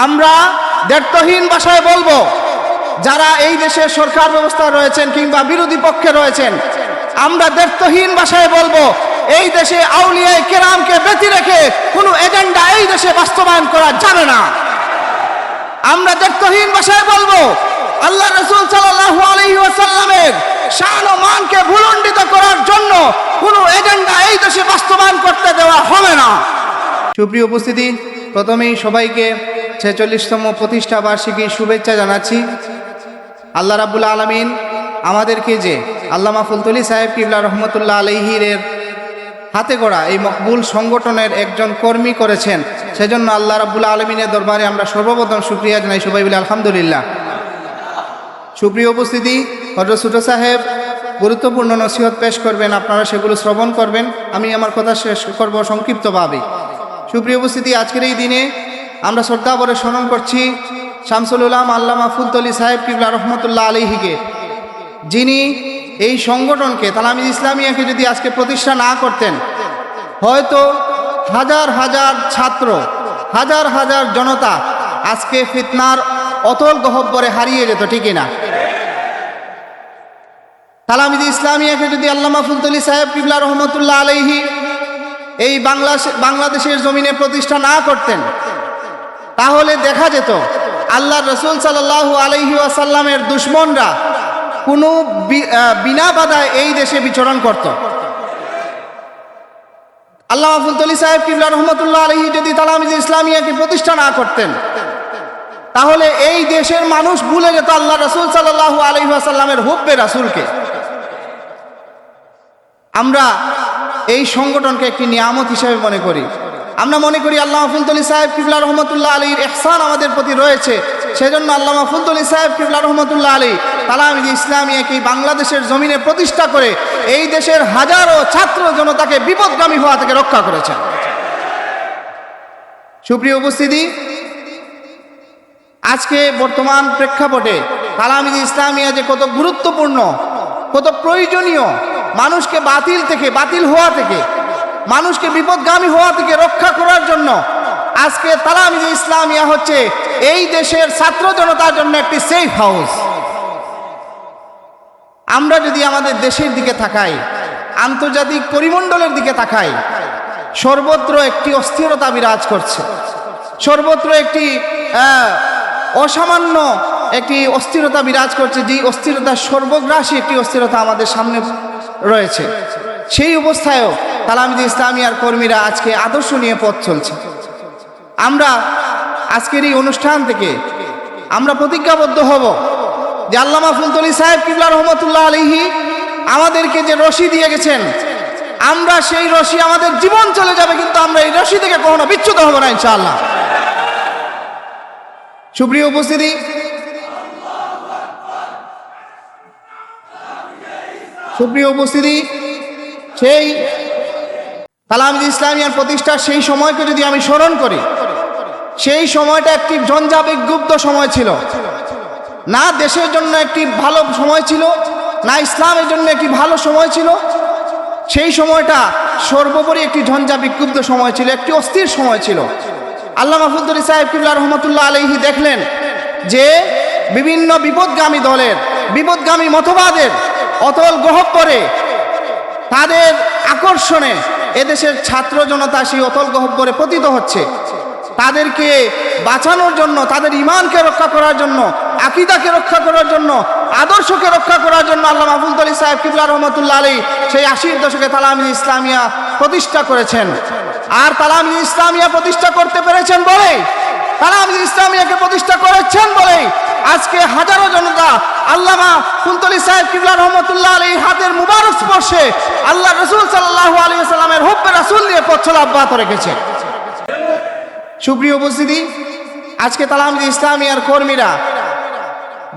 আমরা দ্ব্যর্থহীন ভাষায় বলবো, যারা এই দেশে সরকার ব্যবস্থা রয়েছেন কিংবা বিরোধী পক্ষে রয়েছেন, আমরা দ্ব্যর্থহীন ভাষায় বলবো, এই দেশে আউলিয়ায়ে কেরামকে ব্যতি রেখে কোনো এজেন্ডা এই দেশে বাস্তবায়ন করা যাবে না। আমরা দ্ব্যর্থহীন ভাষায় বলবো, আল্লাহ রাসূল সাল্লাল্লাহু আলাইহি ওয়াসাল্লামের শান ও মানকে ভুলণ্ডিত করার জন্য কোনো এজেন্ডা এই দেশে বাস্তবায়ন করতে দেওয়া হবে না। সুপ্রিয় উপস্থিতি, প্রথমেই সবাইকে 46তম প্রতিষ্ঠা বার্ষিকীর শুভেচ্ছা জানাচ্ছি। আল্লাহ রাব্বুল আলামিন আমাদেরকে যে আল্লামা ফুলতলি সাহেব কিবলা রহমতুল্লাহ আলাইহির হাতে গড়া এই মকবুল সংগঠনের একজন কর্মী করেছেন, সেজন্য আল্লাহ রাব্বুল আলামিনের দরবারে আমরা সর্বপ্রথম শুকরিয়া জানাই। সবাই বলে আলহামদুলিল্লাহ। সুপ্রিয় উপস্থিতি, হযরত ছোট সাহেব গুরুত্বপূর্ণ নসিহত পেশ করবেন, আপনারা সেগুলো শ্রবণ করবেন। আমি আমার কথা শেষ করব সংক্ষিপ্তভাবে। সুপ্রিয় উপস্থিতি, আজকের এই দিনে আমরা শ্রদ্ধাভরে স্মরণ করছি শামসুল উলামা আল্লামা ফুলতলি সাহেব কিবলা রহমতুল্লাহ আলাইহিকে, যিনি এই সংগঠনকে তালামিজ ইসলামিয়াকে যদি আজকে প্রতিষ্ঠা না করতেন, হয়তো হাজার হাজার ছাত্র, হাজার হাজার জনতা আজকে ফিতনার অতল গহ্বরে হারিয়ে যেত, ঠিকই না? তালামিজ ইসলামিয়াকে যদি আল্লামা ফুলতলি সাহেব কিবলা রহমতুল্লাহ আলাইহি এই বাংলাদেশের জমিনে প্রতিষ্ঠা না করতেন, তাহলে দেখা যেত আল্লাহ রাসূল সাল্লাল্লাহু আলাইহি ওয়াসাল্লামের দুশমনরা কোনো বিনা বাধায় এই দেশে বিচরণ করত। আল্লামা ফুলতলি সাহেব কিবলা রহমতুল্লাহ আলাইহি যদি তালামিজ ইসলামিয়াকে প্রতিষ্ঠা না করতেন, তাহলে এই দেশের মানুষ ভুলে যেত আল্লাহ রাসূল সাল্লাল্লাহু আলাইহি ওয়াসাল্লামের হুব্বে রাসূলকে। আমরা এই সংগঠনকে একটি নিয়ামত হিসেবে মনে করি। আমরা মনে করি আল্লামা ফুলতলি সাহেব কিবলা রহমতুল্লাহ আলাইহির ইহসান আমাদের প্রতি রয়েছে, সেজন্য আল্লামা ফুলতলি সাহেব কিবলা রহমতুল্লাহ আলাইহি তালামিজ ইসলামিয়াকে বাংলাদেশের জমিনে প্রতিষ্ঠা করে এই দেশের হাজারো ছাত্র জনতাকে বিপদগামী হওয়া থেকে রক্ষা করেছেন। সুপ্রিয় উপস্থিতি, আজকে বর্তমান প্রেক্ষাপটে তালামিজ ইসলামিয়া যে কত গুরুত্বপূর্ণ, কত প্রয়োজনীয়, মানুষকে বাতিল হওয়া থেকে, মানুষকে বিপদগামী হওয়া থেকে রক্ষা করার জন্য আজকে তালামিজ ইসলামিয়া হচ্ছে এই দেশের ছাত্র জনতার জন্য একটি সেফ হাউস। আমরা যদি আমাদের দেশের দিকে তাকাই, আন্তর্জাতিক পরিমণ্ডলের দিকে তাকাই, সর্বত্র একটি অস্থিরতা বিরাজ করছে, সর্বত্র একটি অসামান্য একটি অস্থিরতা বিরাজ করছে, যে অস্থিরতা সর্বগ্রাসী একটি অস্থিরতা আমাদের সামনে রয়েছে। সেই অবস্থায়ও তালামিজ ইসলামিয়ার কর্মীরা আজকে আদর্শ নিয়ে পথ চলছে। আমরা আজকের এই অনুষ্ঠান থেকে আমরা প্রতিজ্ঞাবদ্ধ হব যে আল্লামা ফুলতলি সাহেব কিবলা রহমতুল্লাহ আলাইহি আমাদেরকে যে রশি দিয়ে গেছেন, আমরা সেই রশি, আমাদের জীবন চলে যাবে কিন্তু আমরা এই রশি থেকে কখনো বিচ্যুত হব না ইনশাআল্লাহ। সুপ্রিয় উপস্থিতি, সেই তালামিজ ইসলামিয়ার প্রতিষ্ঠার সেই সময়কে যদি আমি স্মরণ করি, সেই সময়টা একটি ঝঞ্ঝাবিক্ষুব্ধ সময় ছিল। না দেশের জন্য একটি ভালো সময় ছিল, না ইসলামের জন্য একটি ভালো সময় ছিল। সেই সময়টা সর্বোপরি একটি ঝঞ্ঝাবিক্ষুব্ধ সময় ছিল, একটি অস্থির সময় ছিল। আল্লামা ফুলতলি সাহেব কিবলা রহমতুল্লাহ আলাইহি দেখলেন যে বিভিন্ন বিপদগামী দলের, বিপদগামী মতবাদের অতল গহ্বরে, তাদের আকর্ষণে এদেশের ছাত্র জনতা সেই অতল গহ্বরে পতিত হচ্ছে। তাদেরকে বাঁচানোর জন্য, তাদের ঈমানকে রক্ষা করার জন্য, আকীদাকে রক্ষা করার জন্য, আদর্শকে রক্ষা করার জন্য আল্লামা ফুলতলি সাহেব কিবলা রহমতুল্লাহ আলাইহি সেই 80-এর দশকে তালামিজ ইসলামিয়া প্রতিষ্ঠা করেছেন। আর তালামিজ ইসলামিয়া প্রতিষ্ঠা করতে পেরেছেন বলে, তালামিজ ইসলামিয়াকে প্রতিষ্ঠা করেছেন বলে আজকে হাজারো জনতা আল্লামা ফুলতলি সাহেব কিবলা রহমতুল্লাহ আলাইহির হাতের মুবারক স্পর্শে আল্লাহ রাসূল সাল্লাল্লাহু আলাইহি ওয়াসাল্লামের হুব্বে রাসূল নিয়ে পথ চলা অব্যাহত রেখেছে। সুপ্রিয় উপস্থিতি, আজকে তালামিজ ইসলামিয়ার কর্মীরা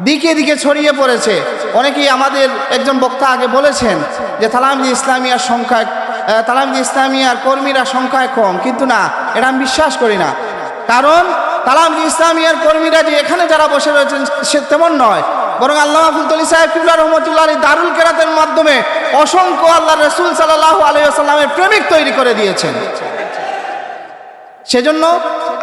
দিকে দিকে ছড়িয়ে পড়েছে। অনেকেই আমাদের একজন বক্তা আগে বলেছেন যে তালামিজ ইসলামিয়ার কর্মীরা সংখ্যায় কম, কিন্তু না, এটা আমি বিশ্বাস করি না। কারণ তালামিজ ইসলামিয়ার কর্মীরা যে এখানে যারা বসে রয়েছেন সে তেমন নয়, বরং আল্লামা ফুলতলি সাহেব কিবলা রহমতুল্লাহ আলাইহি দারুল কেরাতের মাধ্যমে অসংখ্য আল্লাহ রাসূল সাল্লাল্লাহু আলাইহি ওয়াসাল্লামের প্রেমিক তৈরি করে দিয়েছেন। সেজন্য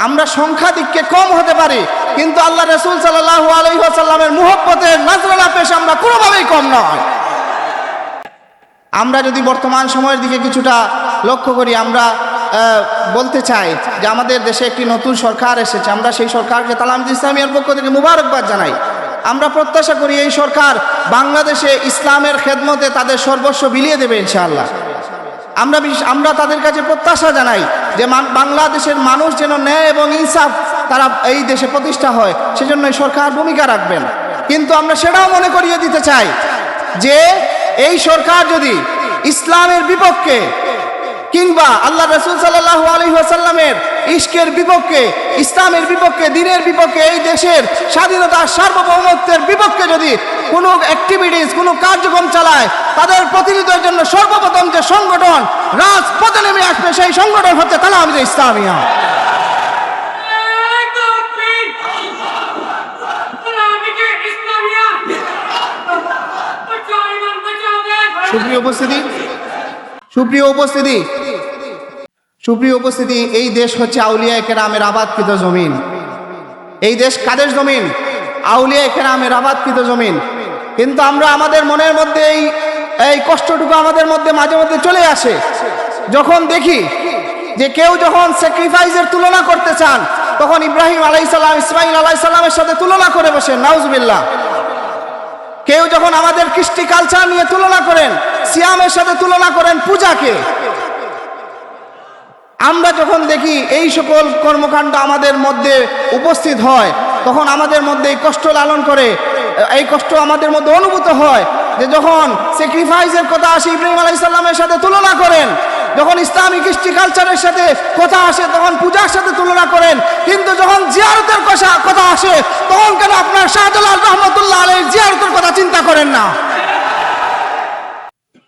আমরা সংখ্যাধিক্যে কম হতে পারি, কিন্তু আল্লাহ রাসূল সাল্লাল্লাহু আলাইহি ওয়াসাল্লামের মুহাব্বতের নজরানা পেশ আমরা কোনোভাবেই কম নয়। আমরা যদি বর্তমান সময়ের দিকে কিছুটা লক্ষ্য করি, আমরা বলতে চাই যে আমাদের দেশে একটি নতুন সরকার এসেছে। আমরা সেই সরকারকে তালামিদ ইসলামিয়ার পক্ষ থেকে মুবারকবাদ জানাই। আমরা প্রত্যাশা করি এই সরকার বাংলাদেশে ইসলামের খেদমতে তাদের সর্বস্ব বিলিয়ে দেবে ইনশাআল্লাহ। আমরা তাদের কাছে প্রত্যাশা জানাই যে বাংলাদেশের মানুষ যেন ন্যায় এবং ইনসাফ তারা এই দেশে প্রতিষ্ঠা হয়, সেজন্য এই সরকার ভূমিকা রাখবেন। কিন্তু আমরা সেটাও মনে করিয়ে দিতে চাই যে এই সরকার যদি ইসলামের বিপক্ষে কিংবা আল্লাহ রাসূল সাল্লাল্লাহু আলাইহি ওয়াসাল্লামের ইশকের বিপক্ষে, ইসলামের বিপক্ষে, দ্বীনের বিপক্ষে, এই দেশের স্বাধীনতা সার্বভৌমত্বের বিপক্ষে যদি কোনো অ্যাক্টিভিটিস, কোনো কার্যক্রম চালায়, তাদের প্রতিরোধের জন্য সর্বপ্রথম যে সংগঠন রাজপথে নেমে আসবে সেই সংগঠন হচ্ছে তালামিদ ইসলামিয়া। সুপ্রিয় উপস্থিতি, এই দেশ হচ্ছে আউলিয়া কেরামের আবাদকৃত জমিন। এই দেশ কাদের জমিন? আউলিয়া কেরামের আবাদকৃত জমিন। কিন্তু আমরা আমাদের মনের মধ্যে এই কষ্টটুকু আমাদের মধ্যে মাঝে মধ্যে চলে আসে যখন দেখি যে কেউ যখন স্যাক্রিফাইসের তুলনা করতে চান, তখন ইব্রাহিম আলাইহিস সালাম, ইসমাইল আলাইহিস সালামের সাথে তুলনা করে বসেন, নাউজুবিল্লাহ। কেউ যখন আমাদের কৃষ্টি কালচার নিয়ে তুলনা করেন, সিয়ামের সাথে তুলনা করেন পূজাকে। আমরা যখন দেখি এই সকল কর্মকাণ্ড আমাদের মধ্যে উপস্থিত হয়, তখন আমাদের মধ্যে এই কষ্ট লালন করে, এই কষ্ট আমাদের মধ্যে অনুভূত হয় যে যখন স্যাক্রিফাইসের কথা আসে ইব্রাহিম আলাইহিস সালামের সাথে তুলনা করেন, যখন ইসলামিক কৃষ্টি কালচারের সাথে কথা আসে তখন পূজার সাথে তুলনা করেন, কিন্তু যখন জিয়ারতের কথা আসে তখন কেন আপনার শাহজালাল রহমতুল্লাহ আলাইহির জিয়ারতের কথা চিন্তা করেন না?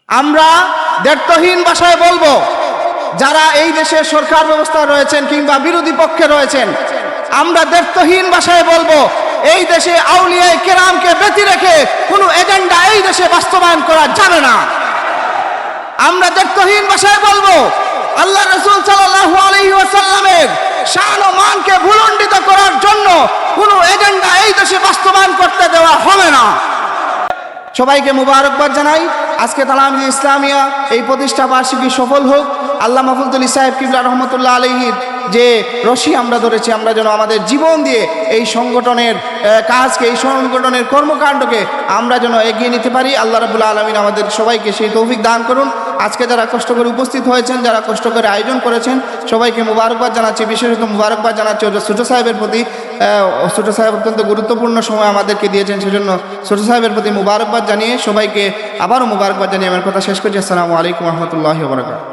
আমরা দ্ব্যর্থহীন ভাষায় বলবো, যারা এই দেশের সরকার ব্যবস্থা রয়েছেন কিংবা বিরোধী পক্ষে রয়েছেন, আমরা দ্ব্যর্থহীন ভাষায় বলবো, এই দেশে আউলিয়া কেরামকে ব্যতি রেখে কোনো এজেন্ডা এই দেশে বাস্তবায়ন করা যাবে না। আমরা দ্ব্যর্থহীন ভাষায় বলবো, আল্লাহ রাসূল সাল্লাল্লাহু আলাইহি ওয়াসাল্লামের শান ও মানকে ভুলণ্ডিত করার জন্য কোনো এজেন্ডা এই দেশে বাস্তবায়ন করতে দেওয়া হবে না। সবাইকে মুবারকবাদ জানাই। আজকে তালামিদ ইসলামিয়া এই প্রতিষ্ঠা বার্ষিকী সফল হোক। আল্লাহ মাহফুজুল সাহেব কিবলা রহমতুল্লাহ আলাইহির যে রশি আমরা ধরেছি, আমরা যেন আমাদের জীবন দিয়ে এই সংগঠনের কাজকে, এই সংগঠনের কর্মকাণ্ডকে আমরা যেন এগিয়ে নিতে পারি। আল্লাহ রাব্বুল আলামিন আমাদের সবাইকে সেই তৌফিক দান করুন। আজকে যারা কষ্ট করে উপস্থিত হয়েছেন, যারা কষ্ট করে আয়োজন করেছেন, সবাইকে মুবারকবাদ জানাচ্ছি। বিশেষত মুবারকবাদ জানাচ্ছি ছোটো সাহেবের প্রতি। ছোটো সাহেব অত্যন্ত গুরুত্বপূর্ণ সময় আমাদেরকে দিয়েছেন, সেজন্য ছোটো সাহেবের প্রতি মুবারকবাদ জানিয়ে সবাইকে আবারও মুবারকবাদ জানিয়ে আমার কথা শেষ করছি। আসসালামু আলাইকুম ওয়া রাহমাতুল্লাহি ওয়া বারাকাতুহু।